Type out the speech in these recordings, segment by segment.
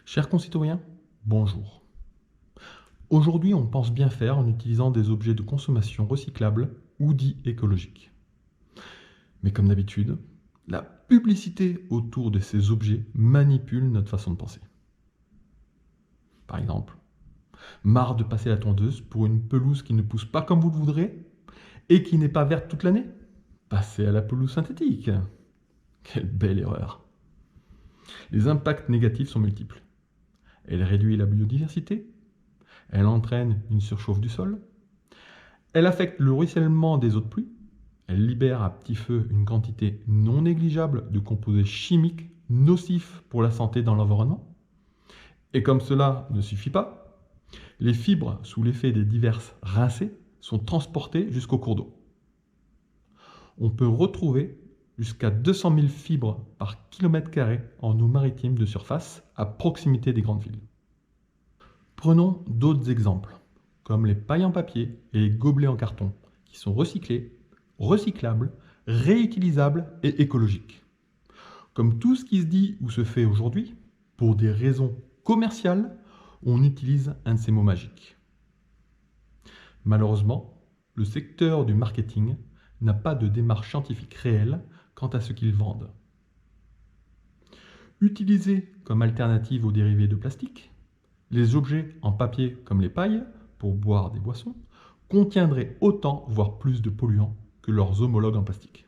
Chers concitoyens, bonjour. Aujourd'hui, on pense bien faire en utilisant des objets de consommation recyclables ou dits écologiques. Mais comme d'habitude, la publicité autour de ces objets manipule notre façon de penser. Par exemple, marre de passer la tondeuse pour une pelouse qui ne pousse pas comme vous le voudrez et qui n'est pas verte toute l'année? Passez à la pelouse synthétique. Quelle belle erreur. Les impacts négatifs sont multiples. Elle réduit la biodiversité, elle entraîne une surchauffe du sol, elle affecte le ruissellement des eaux de pluie, elle libère à petit feu une quantité non négligeable de composés chimiques nocifs pour la santé dans l'environnement. Et comme cela ne suffit pas, les fibres sous l'effet des diverses rincées sont transportées jusqu'au cours d'eau. On peut retrouver jusqu'à 200 000 fibres par kilomètre carré en eau maritime de surface à proximité des grandes villes. Prenons d'autres exemples, comme les pailles en papier et les gobelets en carton, qui sont recyclés, recyclables, réutilisables et écologiques. Comme tout ce qui se dit ou se fait aujourd'hui, pour des raisons commerciales, on utilise un de ces mots magiques. Malheureusement, le secteur du marketing n'a pas de démarche scientifique réelle quant à ce qu'ils vendent. Utilisés comme alternative aux dérivés de plastique, les objets en papier comme les pailles, pour boire des boissons, contiendraient autant, voire plus de polluants que leurs homologues en plastique.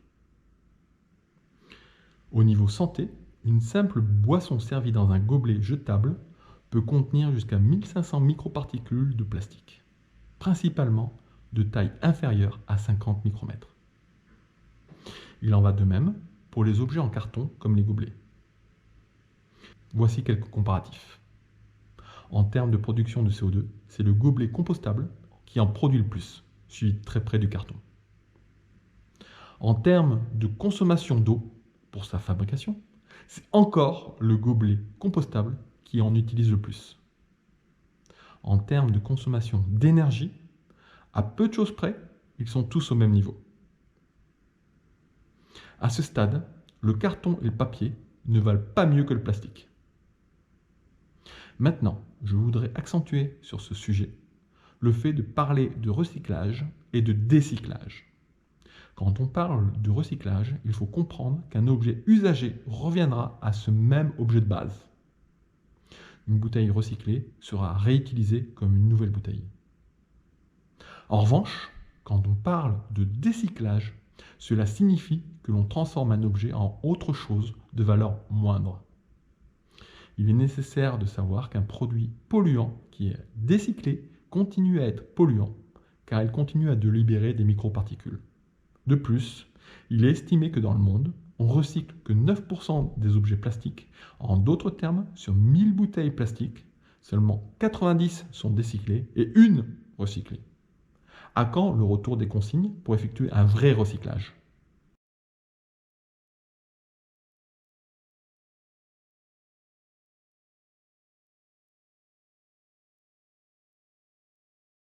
Au niveau santé, une simple boisson servie dans un gobelet jetable peut contenir jusqu'à 1500 microparticules de plastique, principalement de taille inférieure à 50 micromètres. Il en va de même pour les objets en carton comme les gobelets. Voici quelques comparatifs. En termes de production de CO2, c'est le gobelet compostable qui en produit le plus, suivi très près du carton. En termes de consommation d'eau pour sa fabrication, c'est encore le gobelet compostable qui en utilise le plus. En termes de consommation d'énergie, à peu de choses près, ils sont tous au même niveau. À ce stade, le carton et le papier ne valent pas mieux que le plastique. Maintenant, je voudrais accentuer sur ce sujet le fait de parler de recyclage et de décyclage. Quand on parle de recyclage, il faut comprendre qu'un objet usagé reviendra à ce même objet de base. Une bouteille recyclée sera réutilisée comme une nouvelle bouteille. En revanche, quand on parle de décyclage, cela signifie que l'on transforme un objet en autre chose de valeur moindre. Il est nécessaire de savoir qu'un produit polluant qui est décyclé continue à être polluant car il continue à libérer des microparticules. De plus, il est estimé que dans le monde, on recycle que 9% des objets plastiques. En d'autres termes, sur 1000 bouteilles plastiques, seulement 90 sont décyclées et une recyclée. À quand le retour des consignes pour effectuer un vrai recyclage ?